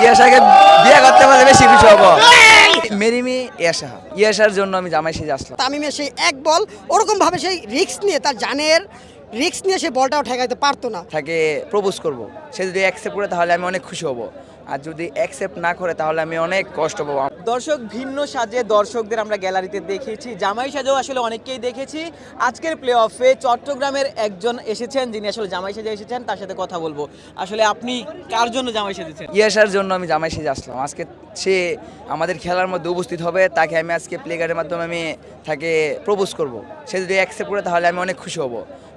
ইয়াশাকে বিয়ে করতে পারলে বেশি খুশি হব। মেরিমি ইয়াশা, ইয়াশার জন্য আমি জামাই সেজে আসলাম। তামিমের সেই এক বল ওরকম ভাবে সেই রিস্ক নিয়ে তার জানের রিস্ক নিয়ে সেই বলটাও ঠেকাইতে পারতো না। তাকে প্রপোজ করব, সে যদি অ্যাকসেপ্ট করে তাহলে আমি অনেক খুশি হব, আর যদি অ্যাকসেপ্ট না করে তাহলে আমি অনেক কষ্ট পাবো। দর্শক ভিন্ন সাজে দর্শকদের আমরা গ্যালারিতে দেখেছি, জামাই সাজেও আসলে অনেককেই দেখেছি। আজকের প্লে অফে চট্টগ্রামের একজন এসেছেন যিনি আসলে জামাই সাজে এসেছেন, তার সাথে কথা বলবো। আসলে আপনি কার জন্য জামাই সেজেছেন? ইয়াশার জন্য আমি জামাই সেজে আসলাম। আজকে সে আমাদের খেলার মধ্যে উপস্থিত হবে, তাকে আমি আজকে প্লে কার্ডের মাধ্যমে আমি তাকে প্রপোজ করব। সে যদি অ্যাকসেপ্ট করে তাহলে আমি অনেক খুশি হব,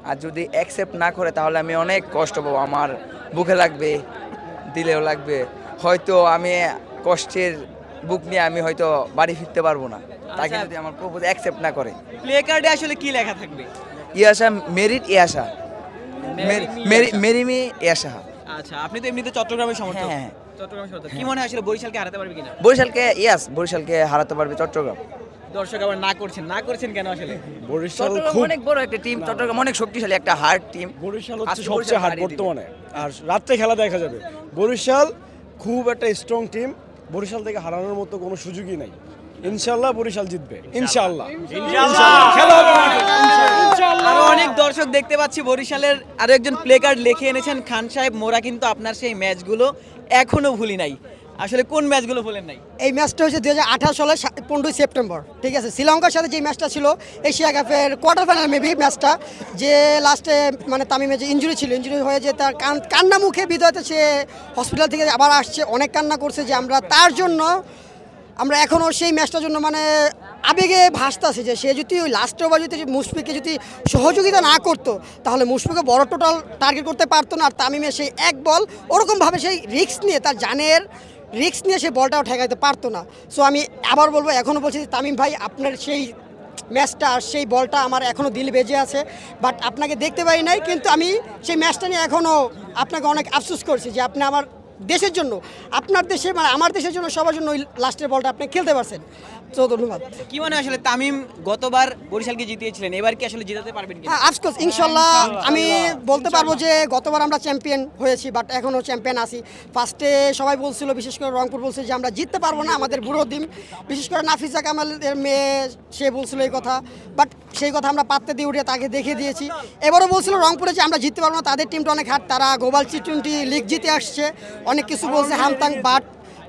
আর যদি অ্যাকসেপ্ট না করে তাহলে আমি অনেক কষ্ট পাবো। আমার বুকে লাগবে, দিলেও লাগবে। হয়তো আমি কষ্টের বুক নিয়ে আমি হয়তো বাড়ি ফিরতে পারবো না, তাকে যদি আমার প্রপোজ অ্যাকসেপ্ট না করে। প্লে কার্ডে আসলে কি লেখা থাকবে? ইয়াশা মেরিট ইয়াশা, মেরিমি ইয়াশা। আচ্ছা, আপনি তো এমনিতে চট্টগ্রামের সমর্থক। হ্যাঁ। চট্টগ্রামের সমর্থক। কি মনে হয় আসলে বরিশালকে হারাতে পারবে কিনা? বরিশালকে হারাতে পারবে চট্টগ্রাম। দর্শক আবার না করছেন কেন আসলে? বরিশাল চট্টগ্রাম খুব অনেক বড় একটা টিম, চট্টগ্রাম অনেক শক্তিশালী একটা হার্ড টিম। বরিশাল আজকে হচ্ছে বরিশাল সবচেয়ে হার্ড হারিয়ে দিবে। বর্তমানে, আর রাত্রে খেলা দেখা যাবে। বরিশাল খুব একটা স্ট্রং টিম, বরিশাল থেকে হারানোর মতো কোনো সুযোগই নাই। ইনশাআল্লাহ বরিশাল জিতবে, ইনশাআল্লাহ। খেলা হবে ইনশাআল্লাহ। আরো অনেক দর্শক দেখতে পাচ্ছি বরিশালের আরো একজন প্লে কার্ড লিখে এনেছেন খান সাহেব। মোরা কিন্তু আপনার সেই ম্যাচগুলো এখনো ভুলি নাই। আসলে কোন ম্যাচগুলো ভুলেন নাই? এই ম্যাচটা হচ্ছে 2018 সালের 15 সেপ্টেম্বর, ঠিক আছে। শ্রীলঙ্কার সাথে যে ম্যাচটা ছিল এশিয়া কাপের কোয়ার্টার ফাইনাল মেবি ম্যাচটা, যে লাস্টে মানে তামিমের যে ইঞ্জুরি হয়ে যে তার কান্না মুখে বিদায়তে সে হসপিটাল থেকে আবার আসছে, অনেক কান্না করছে। যে আমরা তার জন্য আমরা এখনও সেই ম্যাচটার জন্য মানে আবেগে ভাসতেছে, যে সে যদি ওই লাস্ট ওভার যদি মুশফিককে যদি সহযোগিতা না করতো তাহলে মুশফিককে বড় টোটাল টার্গেট করতে পারতো না। আর তামিমের সেই এক বল ওরকমভাবে সেই রিস্ক নিয়ে তার জানের রিস্ক নিয়ে সেই বলটাও ঠেকাইতে পারতো না। সো আমি আবার বলবো, এখনও বলছি তামিম ভাই, আপনার সেই ম্যাচটা আর সেই বলটা আমার এখনও দিল বেজে আছে। বাট আপনাকে দেখতে পারি নাই, কিন্তু আমি সেই ম্যাচটা নিয়ে এখনও আপনাকে অনেক আফসোস করছি যে আপনি আমার দেশের জন্য, আপনার দেশে মানে আমার দেশের জন্য সবার জন্য ওই লাস্টের বলটা আপনি খেলতে পারছেন। তো ধন্যবাদ। কি মনে হয় আসলে তামিম গতবার বরিশালকে জিতিয়েছিলেন, এবার কি আসলে জিতাতে পারবেন কি? হ্যাঁ, আফকোর্স ইনশাল্লাহ আমি বলতে পারবো যে গতবার আমরা চ্যাম্পিয়ন হয়েছি, বাট এখনও চ্যাম্পিয়ন আছি। ফার্স্টে সবাই বলছিল, বিশেষ করে রংপুর বলছে যে আমরা জিততে পারবো না, আমাদের বুড়ো টিম, বিশেষ করে নাফিজা কামালের মেয়ে, সে বলছিল এই কথা। বাট সেই কথা আমরা পাত্তে দিয়ে উঠে তাকে দেখিয়ে দিয়েছি। এবারও বলছিল রংপুরে যে আমরা জিততে পারবো না, তাদের টিমটা অনেক হার্ড, তারা গ্লোবাল টি20 লিগ জিতে আসছে, অনেক কিছু বলছে হামতাং। বাট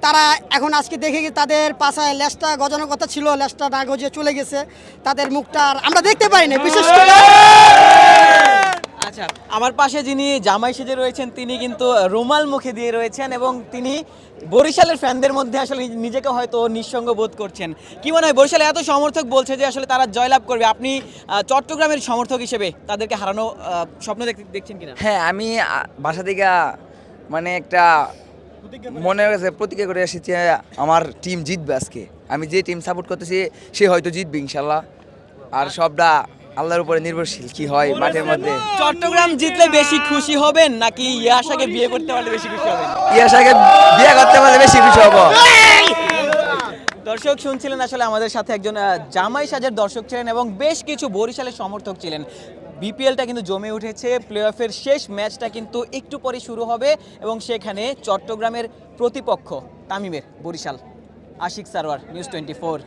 তারা এখন আজকে দেখে গিয়ে তাদের পাশায় লেজটা গজানোর কথা ছিল, লেজটা না গজিয়ে চলে গেছে, তাদের মুখটা আর আমরা দেখতে পাই না। বিশেষ করে আচ্ছা, আমার পাশে যিনি জামাই সেজে রয়েছেন তিনি কিন্তু রুমাল মুখে দিয়ে রয়েছেন, এবং তিনি বরিশালের ফ্যানদের মধ্যে আসলে নিজেকে হয়তো নিঃসঙ্গ বোধ করছেন। কি মনে হয়, বরিশালে এত সমর্থক বলছে যে আসলে তারা জয়লাভ করবে, আপনি চট্টগ্রামের সমর্থক হিসেবে তাদেরকে হারানো স্বপ্ন দেখছেন কিনা? হ্যাঁ, আমি বাসা থেকে মানে একটা মনে হয়েছে প্রতিজ্ঞা করে এসেছি, আমার টিম জিতবে আজকে। আমি যে টিম সাপোর্ট করতেছি সে হয়তো জিতবে ইনশাল্লাহ, আর সবটা আল্লাহর উপরে নির্ভরশীল কি হয় মাঠের মধ্যে। চট্টগ্রাম জিতলে বেশি খুশি হবেন নাকি ইয়াশাকে বিয়ে করতে পারলে বেশি খুশি হবেন? ইয়াশাকে বিয়ে করতে পারলে বেশি খুশি হব। দর্শক শুনছিলেন, আসলে আমাদের সাথে একজন জামাই সাজের দর্শক ছিলেন এবং বেশ কিছু বরিশালের সমর্থক ছিলেন। বিপিএলটা কিন্তু জমে উঠেছে, প্লে অফের শেষ ম্যাচটা কিন্তু একটু পরে শুরু হবে, এবং সেখানে চট্টগ্রামের প্রতিপক্ষ তামিমের বরিশাল। আশিক সারোয়ার, নিউজ 24।